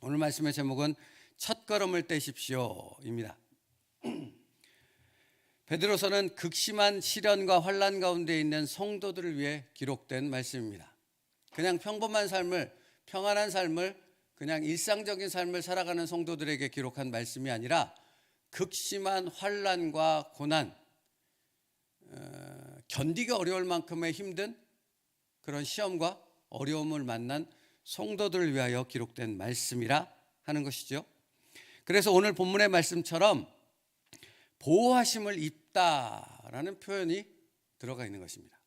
오늘 말씀의 제목은 첫걸음을 떼십시오입니다. 베드로서는 극심한 시련과 환난 가운데 있는 성도들을 위해 기록된 말씀입니다. 그냥 평범한 삶을, 평안한 삶을, 그냥 일상적인 삶을 살아가는 성도들에게 기록한 말씀이 아니라 극심한 환난과 고난, 견디기 어려울 만큼의 힘든 그런 시험과 어려움을 만난 성도들을 위하여 기록된 말씀이라 하는 것이죠. 그래서 오늘 본문의 말씀처럼 보호하심을 입다라는 표현이 들어가 있는 것입니다.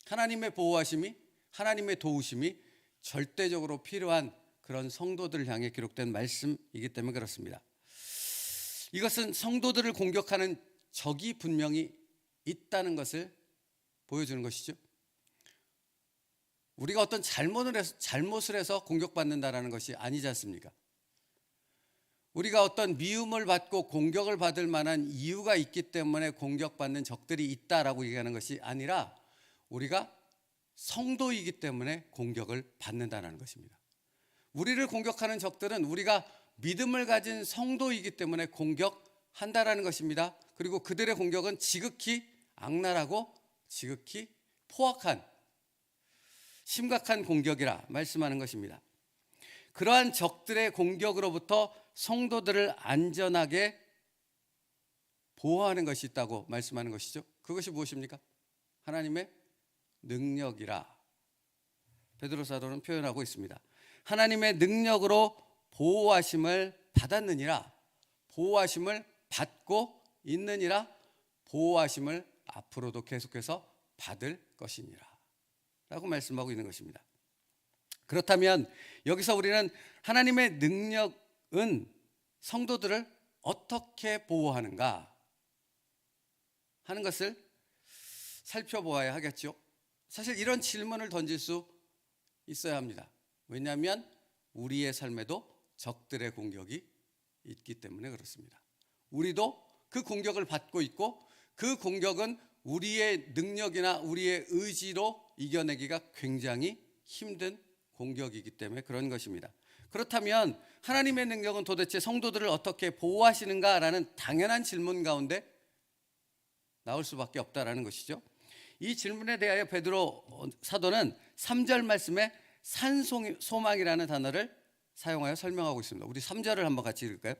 하나님의 보호하심이, 하나님의 도우심이 절대적으로 필요한 그런 성도들을 향해 기록된 말씀이기 때문에 그렇습니다. 이것은 성도들을 공격하는 적이 분명히 있다는 것을 보여주는 것이죠. 우리가 어떤 잘못을 해서 공격받는다는 것이 아니지 않습니까? 우리가 어떤 미움을 받고 공격을 받을 만한 이유가 있기 때문에 공격받는 적들이 있다라고 얘기하는 것이 아니라 우리가 성도이기 때문에 공격을 받는다는 것입니다. 우리를 공격하는 적들은 우리가 믿음을 가진 성도이기 때문에 공격한다라는 것입니다. 그리고 그들의 공격은 지극히 악랄하고 지극히 포악한 심각한 공격이라 말씀하는 것입니다. 그러한 적들의 공격으로부터 성도들을 안전하게 보호하는 것이 있다고 말씀하는 것이죠. 그것이 무엇입니까? 하나님의 능력이라 베드로 사도는 표현하고 있습니다. 하나님의 능력으로 보호하심을 받았느니라, 보호하심을 받고 있느니라, 보호하심을 앞으로도 계속해서 받을 것이니라 라고 말씀하고 있는 것입니다. 그렇다면 여기서 우리는 하나님의 능력은 성도들을 어떻게 보호하는가 하는 것을 살펴보아야 하겠죠. 사실 이런 질문을 던질 수 있어야 합니다. 왜냐하면 우리의 삶에도 적들의 공격이 있기 때문에 그렇습니다. 우리도 그 공격을 받고 있고 그 공격은 우리의 능력이나 우리의 의지로 이겨내기가 굉장히 힘든 공격이기 때문에 그런 것입니다. 그렇다면 하나님의 능력은 도대체 성도들을 어떻게 보호하시는가라는 당연한 질문 가운데 나올 수밖에 없다라는 것이죠. 이 질문에 대하여 베드로 사도는 3절 말씀에 산소망이라는 단어를 사용하여 설명하고 있습니다. 우리 3절을 한번 같이 읽을까요?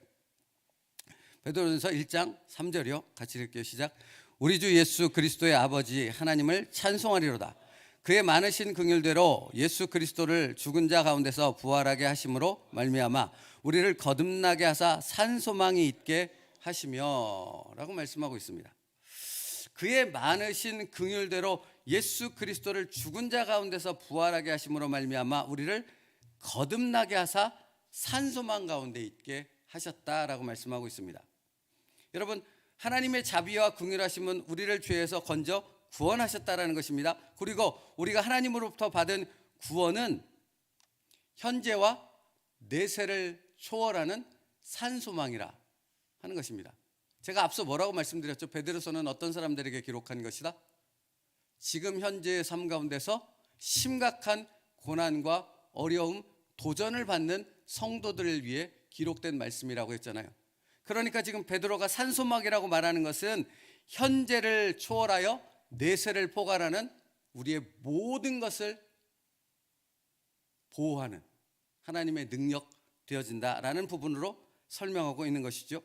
베드로전서 1장 3절이요. 같이 읽게요. 시작. 우리 주 예수 그리스도의 아버지 하나님을 찬송하리로다. 그의 많으신 긍휼대로 예수 그리스도를 죽은 자 가운데서 부활하게 하심으로 말미암아 우리를 거듭나게 하사 산소망이 있게 하시며 라고 말씀하고 있습니다. 그의 많으신 긍휼대로 예수 그리스도를 죽은 자 가운데서 부활하게 하심으로 말미암아 우리를 거듭나게 하사 산소망 가운데 있게 하셨다라고 말씀하고 있습니다. 여러분, 하나님의 자비와 긍휼하심은 우리를 죄에서 건져 구원하셨다라는 것입니다. 그리고 우리가 하나님으로부터 받은 구원은 현재와 내세를 초월하는 산소망이라 하는 것입니다. 제가 앞서 뭐라고 말씀드렸죠? 베드로서는 어떤 사람들에게 기록한 것이다? 지금 현재의 삶 가운데서 심각한 고난과 어려움, 도전을 받는 성도들을 위해 기록된 말씀이라고 했잖아요. 그러니까 지금 베드로가 산소망이라고 말하는 것은 현재를 초월하여 내세를 포괄하는 우리의 모든 것을 보호하는 하나님의 능력 되어진다라는 부분으로 설명하고 있는 것이죠.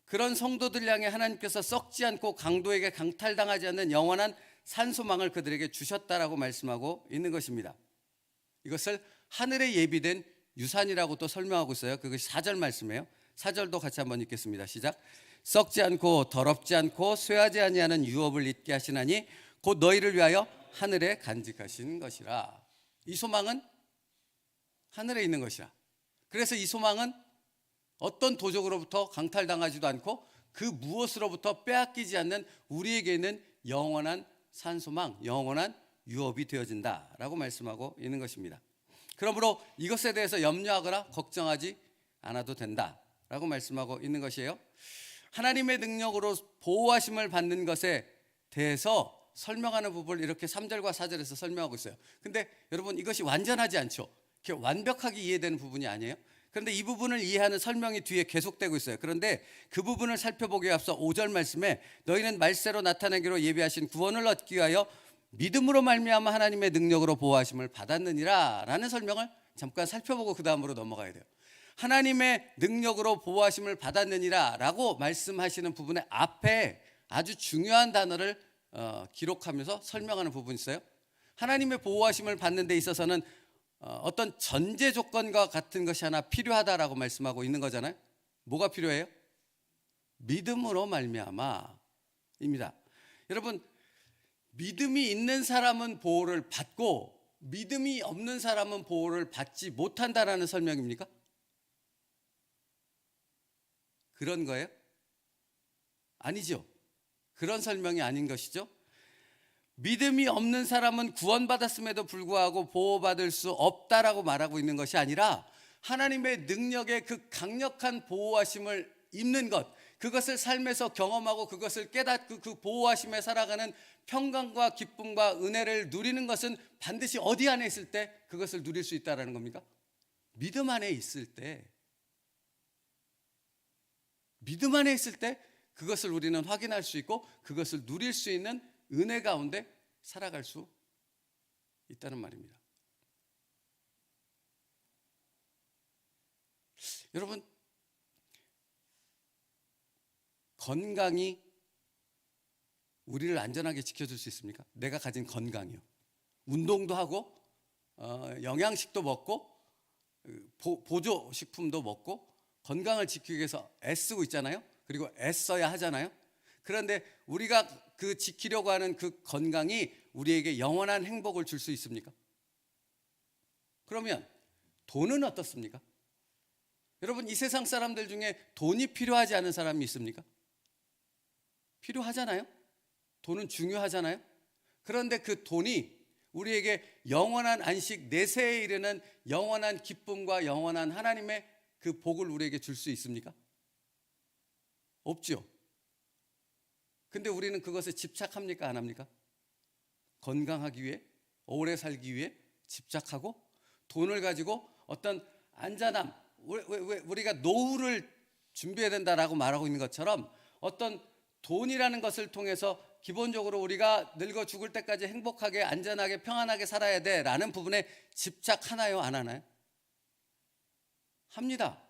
그런 성도들 향해 하나님께서 썩지 않고 강도에게 강탈당하지 않는 영원한 산소망을 그들에게 주셨다라고 말씀하고 있는 것입니다. 이것을 하늘에 예비된 유산이라고 또 설명하고 있어요. 그것이 4절 말씀이에요. 4절도 같이 한번 읽겠습니다. 시작. 썩지 않고 더럽지 않고 쇠하지 아니하는 유업을 잊게 하시나니 곧 너희를 위하여 하늘에 간직하신 것이라. 이 소망은 하늘에 있는 것이라. 그래서 이 소망은 어떤 도적으로부터 강탈당하지도 않고 그 무엇으로부터 빼앗기지 않는 우리에게 있는 영원한 산소망, 영원한 유업이 되어진다라고 말씀하고 있는 것입니다. 그러므로 이것에 대해서 염려하거나 걱정하지 않아도 된다라고 말씀하고 있는 것이에요. 하나님의 능력으로 보호하심을 받는 것에 대해서 설명하는 부분을 이렇게 3절과 4절에서 설명하고 있어요. 근데 여러분, 이것이 완전하지 않죠. 이렇게 완벽하게 이해되는 부분이 아니에요. 그런데 이 부분을 이해하는 설명이 뒤에 계속되고 있어요. 그런데 그 부분을 살펴보기에 앞서 5절 말씀에 너희는 말세로 나타나기로 예비하신 구원을 얻기 위하여 믿음으로 말미암아 하나님의 능력으로 보호하심을 받았느니라 라는 설명을 잠깐 살펴보고 그 다음으로 넘어가야 돼요. 하나님의 능력으로 보호하심을 받았느니라 라고 말씀하시는 부분의 앞에 아주 중요한 단어를 기록하면서 설명하는 부분이 있어요. 하나님의 보호하심을 받는 데 있어서는 어떤 전제 조건과 같은 것이 하나 필요하다라고 말씀하고 있는 거잖아요. 뭐가 필요해요? 믿음으로 말미암아입니다. 여러분, 믿음이 있는 사람은 보호를 받고 믿음이 없는 사람은 보호를 받지 못한다라는 설명입니까? 그런 거예요? 아니죠. 그런 설명이 아닌 것이죠. 믿음이 없는 사람은 구원받았음에도 불구하고 보호받을 수 없다라고 말하고 있는 것이 아니라 하나님의 능력의 그 강력한 보호하심을 입는 것, 그것을 삶에서 경험하고 그것을 깨닫고 그 보호하심에 살아가는 평강과 기쁨과 은혜를 누리는 것은 반드시 어디 안에 있을 때 그것을 누릴 수 있다는 겁니까? 믿음 안에 있을 때, 믿음 안에 있을 때 그것을 우리는 확인할 수 있고 그것을 누릴 수 있는 은혜 가운데 살아갈 수 있다는 말입니다. 여러분, 건강이 우리를 안전하게 지켜줄 수 있습니까? 내가 가진 건강이요. 운동도 하고 영양식도 먹고 보조식품도 먹고 건강을 지키기 위해서 애쓰고 있잖아요. 그리고 애써야 하잖아요. 그런데 우리가 그 지키려고 하는 그 건강이 우리에게 영원한 행복을 줄 수 있습니까? 그러면 돈은 어떻습니까? 여러분, 이 세상 사람들 중에 돈이 필요하지 않은 사람이 있습니까? 필요하잖아요. 돈은 중요하잖아요. 그런데 그 돈이 우리에게 영원한 안식, 내세에 이르는 영원한 기쁨과 영원한 하나님의 그 복을 우리에게 줄 수 있습니까? 없죠. 근데 우리는 그것에 집착합니까? 안 합니까? 건강하기 위해, 오래 살기 위해 집착하고 돈을 가지고 어떤 안전함, 우리가 노후를 준비해야 된다라고 말하고 있는 것처럼 어떤 돈이라는 것을 통해서 기본적으로 우리가 늙어 죽을 때까지 행복하게 안전하게 평안하게 살아야 돼라는 부분에 집착하나요? 안 하나요? 합니다.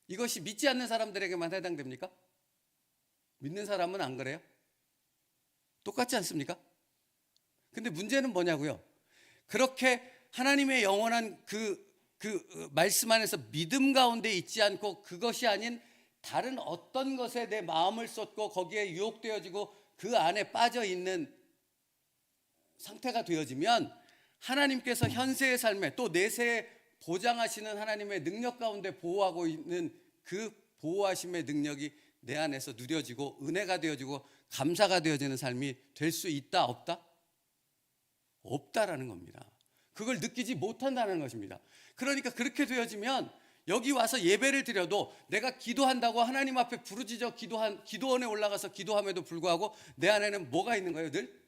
이것이 믿지 않는 사람들에게만 해당됩니까? 믿는 사람은 안 그래요? 똑같지 않습니까? 근데 문제는 뭐냐고요? 그렇게 하나님의 영원한 그 말씀 안에서 믿음 가운데 있지 않고 그것이 아닌 다른 어떤 것에 내 마음을 쏟고 거기에 유혹되어지고 그 안에 빠져 있는 상태가 되어지면 하나님께서 현세의 삶에 또 내세에 보장하시는 하나님의 능력 가운데 보호하고 있는 그 보호하심의 능력이 내 안에서 누려지고 은혜가 되어지고 감사가 되어지는 삶이 될 수 있다 없다? 없다라는 겁니다. 그걸 느끼지 못한다는 것입니다. 그러니까 그렇게 되어지면 여기 와서 예배를 드려도 내가 기도한다고 하나님 앞에 부르짖어 기도원에 올라가서 기도함에도 불구하고 내 안에는 뭐가 있는 거예요? 늘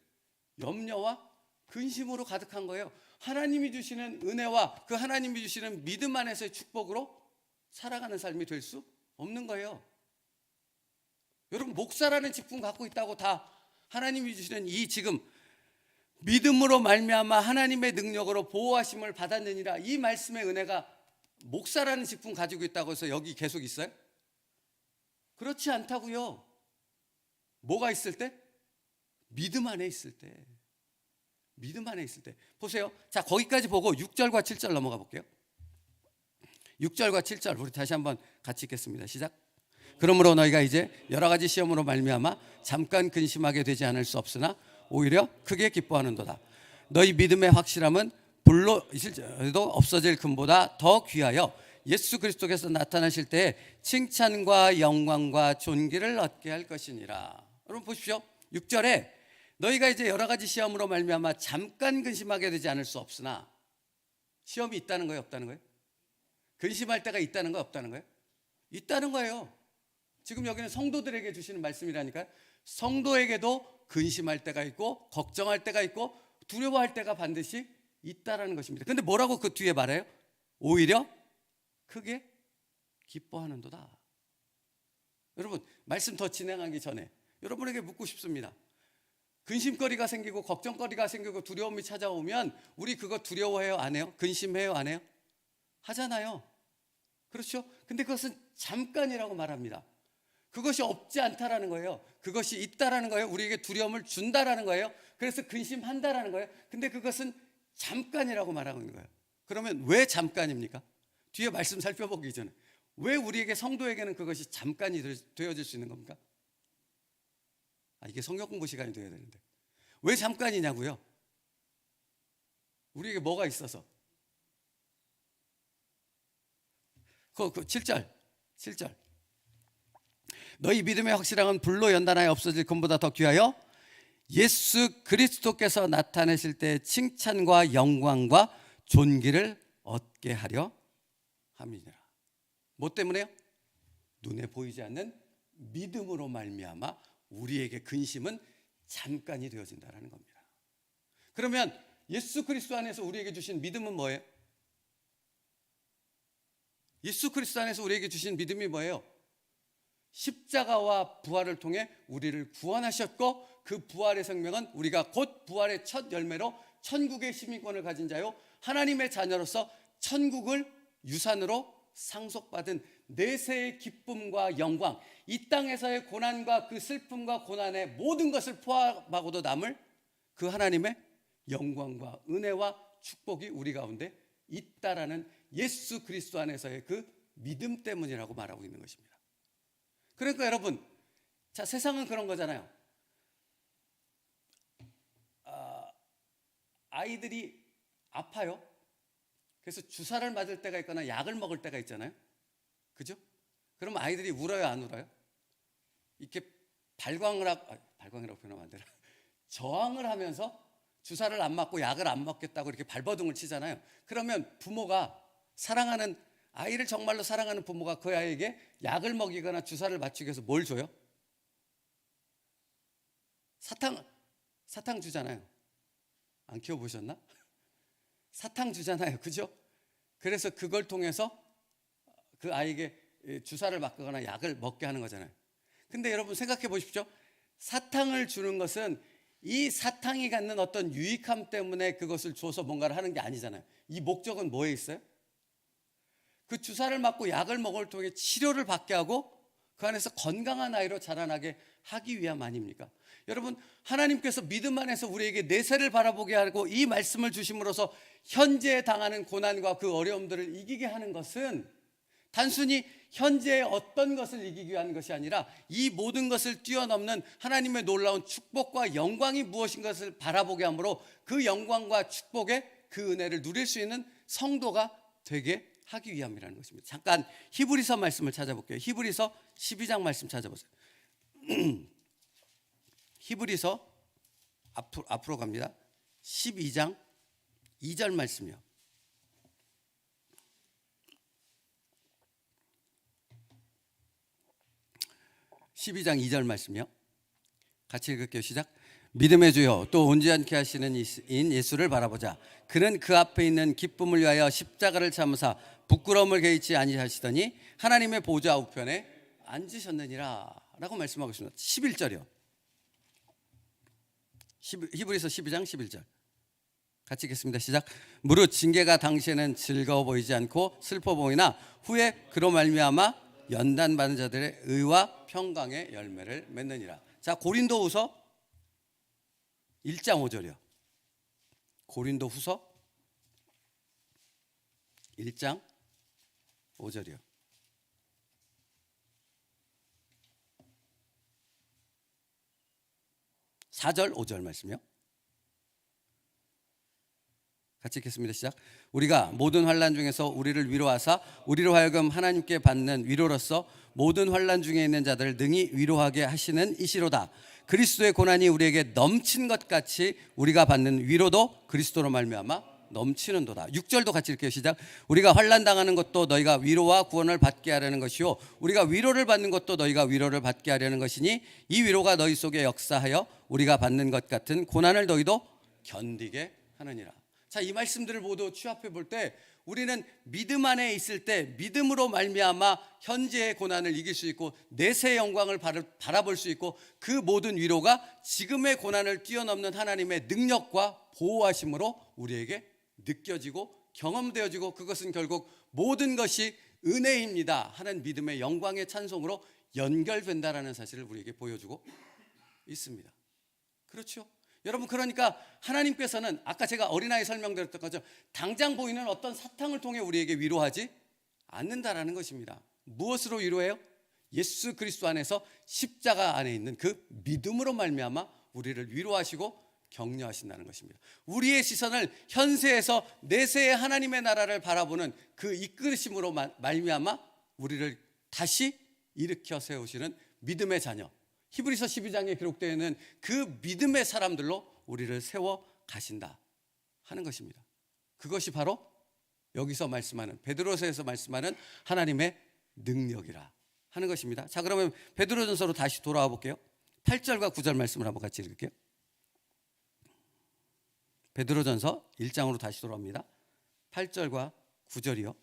염려와 근심으로 가득한 거예요. 하나님이 주시는 은혜와 그 하나님이 주시는 믿음 안에서의 축복으로 살아가는 삶이 될 수 없는 거예요. 여러분, 목사라는 직분 갖고 있다고 다 하나님이 주시는 이 지금 믿음으로 말미암아 하나님의 능력으로 보호하심을 받았느니라 이 말씀의 은혜가 목사라는 직분 가지고 있다고 해서 여기 계속 있어요? 그렇지 않다고요. 뭐가 있을 때? 믿음 안에 있을 때. 믿음 안에 있을 때. 보세요. 자, 거기까지 보고 6절과 7절 넘어가 볼게요. 6절과 7절 우리 다시 한번 같이 읽겠습니다. 시작. 그러므로 너희가 이제 여러 가지 시험으로 말미암아 잠깐 근심하게 되지 않을 수 없으나 오히려 크게 기뻐하는도다. 너희 믿음의 확실함은 불로 있을지라도 없어질 금보다 더 귀하여 예수 그리스도께서 나타나실 때에 칭찬과 영광과 존귀를 얻게 할 것이니라. 여러분 보십시오. 6절에 너희가 이제 여러 가지 시험으로 말미암아 잠깐 근심하게 되지 않을 수 없으나, 시험이 있다는 거예요, 없다는 거예요? 근심할 때가 있다는 거예요, 없다는 거예요? 있다는 거예요. 지금 여기는 성도들에게 주시는 말씀이라니까요. 성도에게도 근심할 때가 있고 걱정할 때가 있고 두려워할 때가 반드시 있다라는 것입니다. 근데 뭐라고 그 뒤에 말해요? 오히려 크게 기뻐하는도다. 여러분, 말씀 더 진행하기 전에 여러분에게 묻고 싶습니다. 근심거리가 생기고 걱정거리가 생기고 두려움이 찾아오면 우리 그거 두려워해요, 안 해요? 근심해요, 안 해요? 하잖아요. 그렇죠? 근데 그것은 잠깐이라고 말합니다. 그것이 없지 않다라는 거예요. 그것이 있다라는 거예요. 우리에게 두려움을 준다라는 거예요. 그래서 근심한다라는 거예요. 근데 그것은 잠깐이라고 말하고 있는 거예요. 그러면 왜 잠깐입니까? 뒤에 말씀 살펴보기 전에 왜 우리에게 성도에게는 그것이 잠깐이 되어질 수 있는 겁니까? 이게 성경 공부 시간이 되어야 되는데 왜 잠깐이냐고요? 우리에게 뭐가 있어서? 그 7절 너희 믿음의 확실함은 불로 연단하여 없어질 금보다 더 귀하여 예수 그리스도께서 나타내실 때 칭찬과 영광과 존귀를 얻게 하려 함이니라. 뭐 때문에요? 눈에 보이지 않는 믿음으로 말미암아 우리에게 근심은 잠깐이 되어진다는 겁니다. 그러면 예수 그리스도 안에서 우리에게 주신 믿음은 뭐예요? 예수 그리스도 안에서 우리에게 주신 믿음이 뭐예요? 십자가와 부활을 통해 우리를 구원하셨고 그 부활의 생명은 우리가 곧 부활의 첫 열매로 천국의 시민권을 가진 자요 하나님의 자녀로서 천국을 유산으로 상속받은 내세의 기쁨과 영광, 이 땅에서의 고난과 그 슬픔과 고난의 모든 것을 포함하고도 남을 그 하나님의 영광과 은혜와 축복이 우리 가운데 있다라는 예수 그리스도 안에서의 그 믿음 때문이라고 말하고 있는 것입니다. 그러니까 여러분, 자, 세상은 그런 거잖아요. 아이들이 아파요. 그래서 주사를 맞을 때가 있거나 약을 먹을 때가 있잖아요. 그죠? 그럼 아이들이 울어요, 안 울어요? 이렇게 발광이라고 표현하면 안 되나? 저항을 하면서 주사를 안 맞고 약을 안 먹겠다고 이렇게 발버둥을 치잖아요. 그러면 부모가 사랑하는 아이를 정말로 사랑하는 부모가 그 아이에게 약을 먹이거나 주사를 맞추기 위해서 뭘 줘요? 사탕 주잖아요. 안 키워보셨나? 사탕 주잖아요. 그죠? 그래서 그걸 통해서 그 아이에게 주사를 맞거나 약을 먹게 하는 거잖아요. 근데 여러분 생각해 보십시오. 사탕을 주는 것은 이 사탕이 갖는 어떤 유익함 때문에 그것을 줘서 뭔가를 하는 게 아니잖아요. 이 목적은 뭐에 있어요? 그 주사를 맞고 약을 먹을 통해 치료를 받게 하고 그 안에서 건강한 아이로 자라나게 하기 위함 아닙니까? 여러분, 하나님께서 믿음 안에서 우리에게 내세를 바라보게 하고 이 말씀을 주심으로써 현재 당하는 고난과 그 어려움들을 이기게 하는 것은 단순히 현재의 어떤 것을 이기기 위한 것이 아니라 이 모든 것을 뛰어넘는 하나님의 놀라운 축복과 영광이 무엇인 것을 바라보게 하므로 그 영광과 축복의 그 은혜를 누릴 수 있는 성도가 되게 하기 위함이라는 것입니다. 잠깐 히브리서 말씀을 찾아볼게요. 히브리서 12장 말씀 찾아보세요. 히브리서 앞으로 갑니다. 12장 2절 말씀이요. (12장 2절) 말씀이요. 같이 읽을게요. 시작. 믿음의 주여 또 온지 않게 하시는 이인 예수를 바라보자. 그는 그 앞에 있는 기쁨을 위하여 십자가를 참으사 부끄러움을 개의치 아니하시더니 하나님의 보좌 우편에 앉으셨느니라 라고 말씀하고 있습니다. 11절이요. 히브리서 12장 11절 같이 읽겠습니다. 시작. 무릇 징계가 당시에는 즐거워 보이지 않고 슬퍼 보이나 후에 그로 말미암아 연단받은 자들의 의와 평강의 열매를 맺느니라. 자, 고린도후서 1장 5절이요. 고린도후서 1장 5절이요. 4절 5절 말씀이요. 같이 읽겠습니다. 시작. 우리가 모든 환난 중에서 우리를 위로하사 우리로 하여금 하나님께 받는 위로로서 모든 환난 중에 있는 자들을 능히 위로하게 하시는 이시로다. 그리스도의 고난이 우리에게 넘친 것 같이 우리가 받는 위로도 그리스도로 말미암아 넘치는도다. 6절도 같이 읽게요. 시작. 우리가 환난 당하는 것도 너희가 위로와 구원을 받게 하려는 것이요 우리가 위로를 받는 것도 너희가 위로를 받게 하려는 것이니 이 위로가 너희 속에 역사하여 우리가 받는 것 같은 고난을 너희도 견디게 하느니라. 자, 이 말씀들을 모두 취합해 볼 때 우리는 믿음 안에 있을 때 믿음으로 말미암아 현재의 고난을 이길 수 있고 내세의 영광을 바라볼 수 있고 그 모든 위로가 지금의 고난을 뛰어넘는 하나님의 능력과 보호하심으로 우리에게 느껴지고 경험되어지고 그것은 결국 모든 것이 은혜입니다 하는 믿음의 영광의 찬송으로 연결된다라는 사실을 우리에게 보여주고 있습니다. 그렇죠? 여러분, 그러니까 하나님께서는 아까 제가 어린아이 설명드렸던 것처럼 당장 보이는 어떤 사탕을 통해 우리에게 위로하지 않는다라는 것입니다. 무엇으로 위로해요? 예수 그리스도 안에서 십자가 안에 있는 그 믿음으로 말미암아 우리를 위로하시고 격려하신다는 것입니다. 우리의 시선을 현세에서 내세의 하나님의 나라를 바라보는 그 이끌으심으로 말미암아 우리를 다시 일으켜 세우시는 믿음의 자녀, 히브리서 12장에 기록되어 있는 그 믿음의 사람들로 우리를 세워 가신다 하는 것입니다. 그것이 바로 여기서 말씀하는, 베드로서에서 말씀하는 하나님의 능력이라 하는 것입니다. 자, 그러면 베드로전서로 다시 돌아와 볼게요. 8절과 9절 말씀을 한번 같이 읽을게요. 베드로전서 1장으로 다시 돌아옵니다. 8절과 9절이요.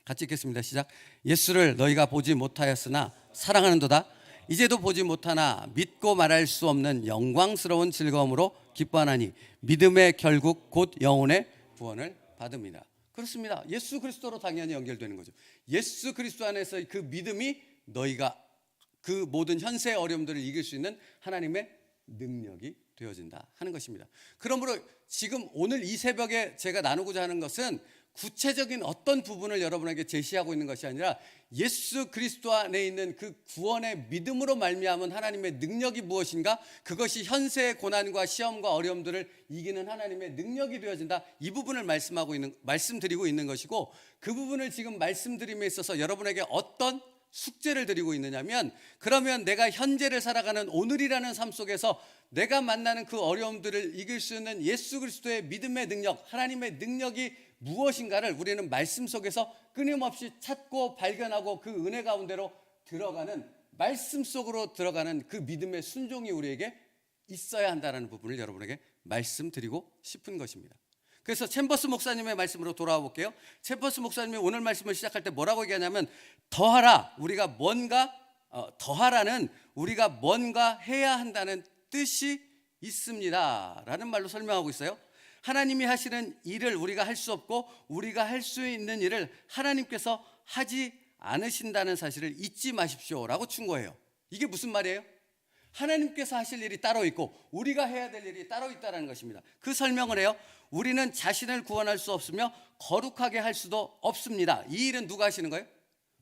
같이 읽겠습니다. 시작. 예수를 너희가 보지 못하였으나 사랑하는도다. 이제도 보지 못하나 믿고 말할 수 없는 영광스러운 즐거움으로 기뻐하나니 믿음의 결국 곧 영혼의 구원을 받습니다. 그렇습니다. 예수 그리스도로 당연히 연결되는 거죠. 예수 그리스도 안에서 그 믿음이 너희가 그 모든 현세의 어려움들을 이길 수 있는 하나님의 능력이 되어진다 하는 것입니다. 그러므로 지금 오늘 이 새벽에 제가 나누고자 하는 것은 구체적인 어떤 부분을 여러분에게 제시하고 있는 것이 아니라 예수 그리스도 안에 있는 그 구원의 믿음으로 말미암은 하나님의 능력이 무엇인가, 그것이 현세의 고난과 시험과 어려움들을 이기는 하나님의 능력이 되어진다, 이 부분을 말씀드리고 있는 것이고, 그 부분을 지금 말씀드림에 있어서 여러분에게 어떤 숙제를 드리고 있느냐면, 그러면 내가 현재를 살아가는 오늘이라는 삶 속에서 내가 만나는 그 어려움들을 이길 수 있는 예수 그리스도의 믿음의 능력, 하나님의 능력이 무엇인가를 우리는 말씀 속에서 끊임없이 찾고 발견하고 그 은혜 가운데로 들어가는, 말씀 속으로 들어가는 그 믿음의 순종이 우리에게 있어야 한다는 부분을 여러분에게 말씀드리고 싶은 것입니다. 그래서 챔버스 목사님의 말씀으로 돌아와 볼게요. 챔버스 목사님이 오늘 말씀을 시작할 때 뭐라고 얘기하냐면, 더하라, 우리가 뭔가 더하라는 우리가 뭔가 해야 한다는 뜻이 있습니다 라는 말로 설명하고 있어요. 하나님이 하시는 일을 우리가 할 수 없고 우리가 할 수 있는 일을 하나님께서 하지 않으신다는 사실을 잊지 마십시오 라고 충고해요. 이게 무슨 말이에요? 하나님께서 하실 일이 따로 있고 우리가 해야 될 일이 따로 있다는 것입니다. 그 설명을 해요. 우리는 자신을 구원할 수 없으며 거룩하게 할 수도 없습니다. 이 일은 누가 하시는 거예요?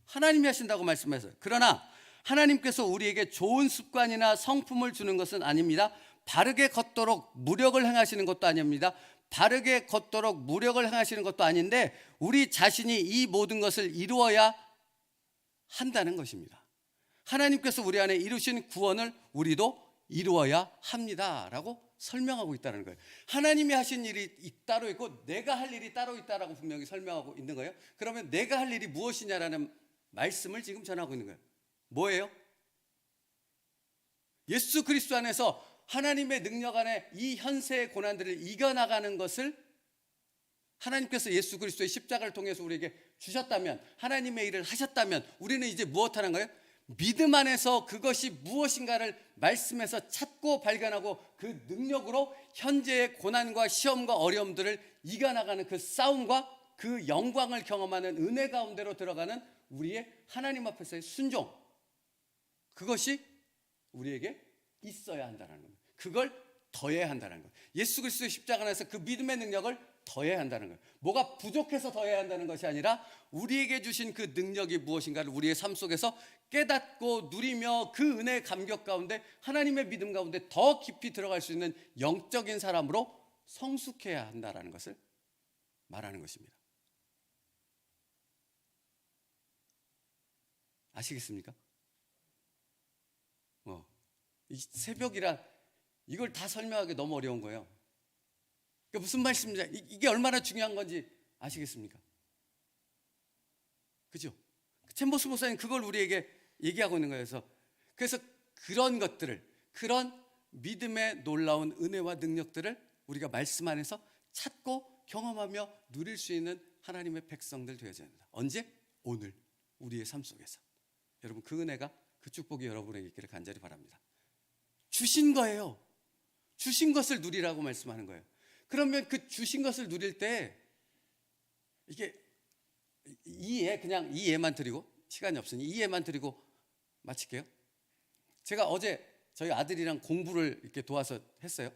하나님이 하신다고 말씀했어요. 그러나 하나님께서 우리에게 좋은 습관이나 성품을 주는 것은 아닙니다. 바르게 걷도록 무력을 행하시는 것도 아닙니다. 바르게 걷도록 무력을 행하시는 것도 아닌데 우리 자신이 이 모든 것을 이루어야 한다는 것입니다. 하나님께서 우리 안에 이루신 구원을 우리도 이루어야 합니다 라고 설명하고 있다는 거예요. 하나님이 하신 일이 따로 있고 내가 할 일이 따로 있다라고 분명히 설명하고 있는 거예요. 그러면 내가 할 일이 무엇이냐라는 말씀을 지금 전하고 있는 거예요. 뭐예요? 예수 그리스도 안에서 하나님의 능력 안에 이 현세의 고난들을 이겨나가는 것을 하나님께서 예수 그리스도의 십자가를 통해서 우리에게 주셨다면, 하나님의 일을 하셨다면 우리는 이제 무엇하는 거예요? 믿음 안에서 그것이 무엇인가를 말씀에서 찾고 발견하고 그 능력으로 현재의 고난과 시험과 어려움들을 이겨나가는 그 싸움과 그 영광을 경험하는 은혜 가운데로 들어가는 우리의 하나님 앞에서의 순종, 그것이 우리에게 있어야 한다는 겁니다. 그걸 더해야 한다는 거예요. 예수 그리스도의 십자가 안에서 그 믿음의 능력을 더해야 한다는 거예요. 뭐가 부족해서 더해야 한다는 것이 아니라 우리에게 주신 그 능력이 무엇인가를 우리의 삶 속에서 깨닫고 누리며 그 은혜의 감격 가운데 하나님의 믿음 가운데 더 깊이 들어갈 수 있는 영적인 사람으로 성숙해야 한다는 것을 말하는 것입니다. 아시겠습니까? 이 새벽이라 이걸 다 설명하기 너무 어려운 거예요. 그러니까 무슨 말씀인지, 이게 얼마나 중요한 건지 아시겠습니까? 그죠? 챔버스 목사님 그걸 우리에게 얘기하고 있는 거예요. 그래서 그런 것들을, 그런 믿음의 놀라운 은혜와 능력들을 우리가 말씀 안에서 찾고 경험하며 누릴 수 있는 하나님의 백성들 되어야 된다. 언제? 오늘 우리의 삶 속에서. 여러분, 그 은혜가, 그 축복이 여러분에게 있기를 간절히 바랍니다. 주신 거예요. 주신 것을 누리라고 말씀하는 거예요. 그러면 그 주신 것을 누릴 때 이게 그냥 이 예만 드리고, 시간이 없으니 이 예만 드리고 마칠게요. 제가 어제 저희 아들이랑 공부를 이렇게 도와서 했어요.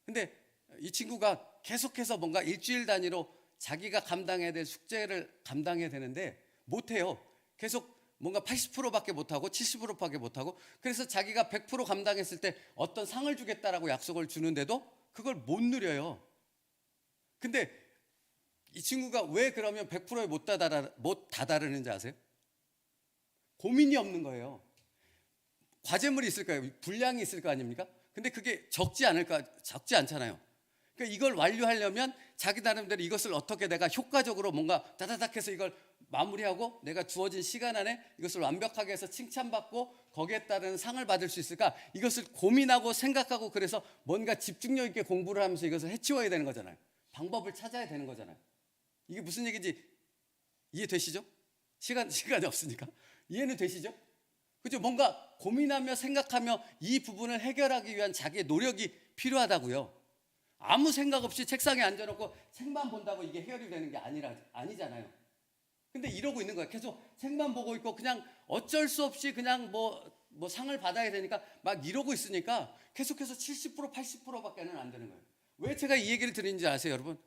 근데 이 친구가 계속해서 뭔가 일주일 단위로 자기가 감당해야 될 숙제를 감당해야 되는데 못해요. 계속 뭔가 80%밖에 못하고 70%밖에 못하고, 그래서 자기가 100% 감당했을 때 어떤 상을 주겠다라고 약속을 주는데도 그걸 못 누려요. 근데 이 친구가 왜 그러면 100%에 못 다다르는지 아세요? 고민이 없는 거예요. 과제물이 있을까요? 분량이 있을 거 아닙니까? 근데 그게 적지 않잖아요. 그러니까 이걸 완료하려면 자기 나름대로 이것을 어떻게 내가 효과적으로 뭔가 다다닥 해서 이걸 마무리하고 내가 주어진 시간 안에 이것을 완벽하게 해서 칭찬받고 거기에 따른 상을 받을 수 있을까? 이것을 고민하고 생각하고, 그래서 뭔가 집중력 있게 공부를 하면서 이것을 해치워야 되는 거잖아요. 방법을 찾아야 되는 거잖아요. 이게 무슨 얘기인지 이해되시죠? 시간이 없으니까. 이해는 되시죠? 그죠? 뭔가 고민하며 생각하며 이 부분을 해결하기 위한 자기의 노력이 필요하다고요. 아무 생각 없이 책상에 앉아놓고 책만 본다고 이게 해결이 되는 게 아니잖아요. 근데 이러고 있는 거예요. 계속 책만 보고 있고 그냥 어쩔 수 없이 그냥 뭐 상을 받아야 되니까 막 이러고 있으니까 계속해서 70% 80%밖에는 안 되는 거예요. 왜 제가 이 얘기를 드리는지 아세요, 여러분?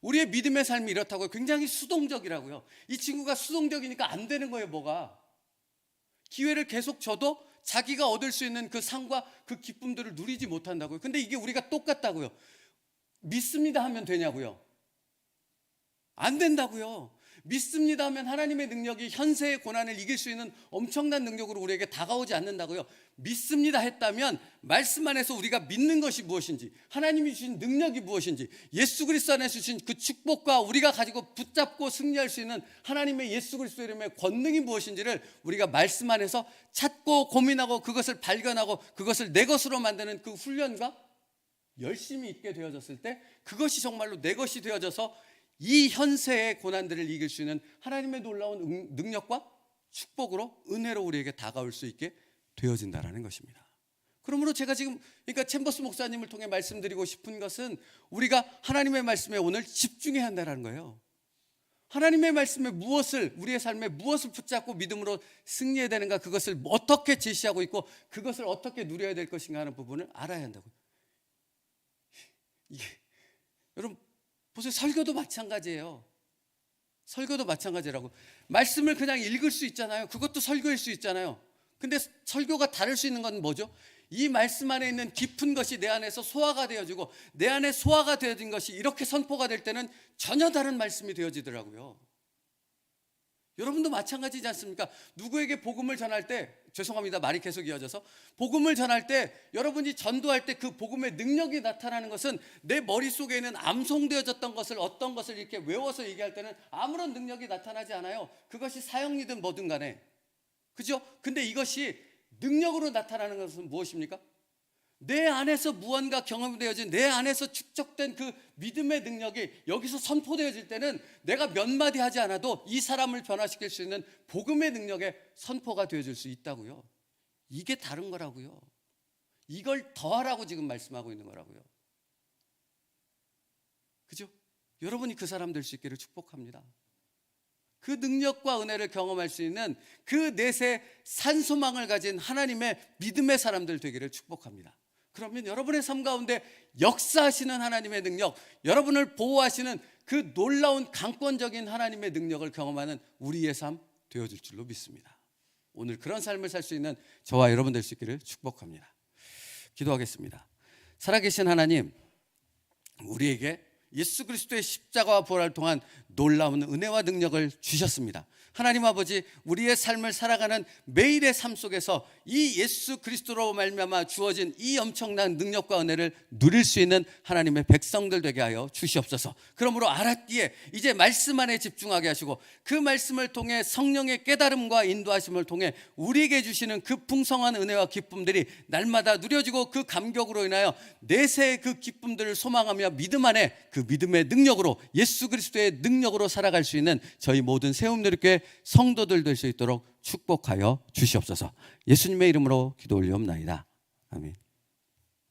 우리의 믿음의 삶이 이렇다고요. 굉장히 수동적이라고요. 이 친구가 수동적이니까 안 되는 거예요. 뭐가 기회를 계속 줘도 자기가 얻을 수 있는 그 상과 그 기쁨들을 누리지 못한다고요. 근데 이게 우리가 똑같다고요. 믿습니다 하면 되냐고요? 안 된다고요. 믿습니다 하면 하나님의 능력이 현세의 고난을 이길 수 있는 엄청난 능력으로 우리에게 다가오지 않는다고요. 믿습니다 했다면 말씀 안에서 우리가 믿는 것이 무엇인지, 하나님이 주신 능력이 무엇인지, 예수 그리스도 안에 주신 그 축복과 우리가 가지고 붙잡고 승리할 수 있는 하나님의 예수 그리스도 이름의 권능이 무엇인지를 우리가 말씀 안에서 찾고 고민하고 그것을 발견하고 그것을 내 것으로 만드는 그 훈련과 열심히 있게 되어졌을 때, 그것이 정말로 내 것이 되어져서 이 현세의 고난들을 이길 수 있는 하나님의 놀라운 능력과 축복으로, 은혜로 우리에게 다가올 수 있게 되어진다는 것입니다. 그러므로 제가 지금 그러니까 챔버스 목사님을 통해 말씀드리고 싶은 것은, 우리가 하나님의 말씀에 오늘 집중해야 한다는 거예요. 하나님의 말씀에 우리의 삶에 무엇을 붙잡고 믿음으로 승리해야 되는가, 그것을 어떻게 제시하고 있고 그것을 어떻게 누려야 될 것인가 하는 부분을 알아야 한다고요. 여러분 보세요. 설교도 마찬가지예요. 설교도 마찬가지라고. 말씀을 그냥 읽을 수 있잖아요. 그것도 설교일 수 있잖아요. 근데 설교가 다를 수 있는 건 뭐죠? 이 말씀 안에 있는 깊은 것이 내 안에서 소화가 되어지고, 내 안에 소화가 되어진 것이 이렇게 선포가 될 때는 전혀 다른 말씀이 되어지더라고요. 여러분도 마찬가지지 않습니까? 누구에게 복음을 전할 때, 죄송합니다, 말이 계속 이어져서, 복음을 전할 때, 여러분이 전도할 때 그 복음의 능력이 나타나는 것은 내 머릿속에는 암송되어졌던 것을, 어떤 것을 이렇게 외워서 얘기할 때는 아무런 능력이 나타나지 않아요. 그것이 사형이든 뭐든 간에. 그죠? 근데 이것이 능력으로 나타나는 것은 무엇입니까? 내 안에서 무언가 경험되어진, 내 안에서 축적된 그 믿음의 능력이 여기서 선포되어질 때는 내가 몇 마디 하지 않아도 이 사람을 변화시킬 수 있는 복음의 능력에 선포가 되어질 수 있다고요. 이게 다른 거라고요. 이걸 더하라고 지금 말씀하고 있는 거라고요. 그죠? 여러분이 그 사람 될 수 있기를 축복합니다. 그 능력과 은혜를 경험할 수 있는 그 넷의 산소망을 가진 하나님의 믿음의 사람들 되기를 축복합니다. 그러면 여러분의 삶 가운데 역사하시는 하나님의 능력, 여러분을 보호하시는 그 놀라운 강권적인 하나님의 능력을 경험하는 우리의 삶 되어질 줄로 믿습니다. 오늘 그런 삶을 살 수 있는 저와 여러분 될 수 있기를 축복합니다. 기도하겠습니다. 살아계신 하나님, 우리에게 예수 그리스도의 십자가와 부활을 통한 놀라운 은혜와 능력을 주셨습니다. 하나님 아버지, 우리의 삶을 살아가는 매일의 삶 속에서 이 예수 그리스도로 말미암아 주어진 이 엄청난 능력과 은혜를 누릴 수 있는 하나님의 백성들 되게 하여 주시옵소서. 그러므로 알았기에 이제 말씀 안에 집중하게 하시고 그 말씀을 통해 성령의 깨달음과 인도하심을 통해 우리에게 주시는 그 풍성한 은혜와 기쁨들이 날마다 누려지고 그 감격으로 인하여 내세의 그 기쁨들을 소망하며 믿음 안에 그 믿음의 능력으로 예수 그리스도의 능력으로 살아갈 수 있는 저희 모든 세움누리교회 성도들 될 수 있도록 축복하여 주시옵소서. 예수님의 이름으로 기도 올리옵나이다. 아멘.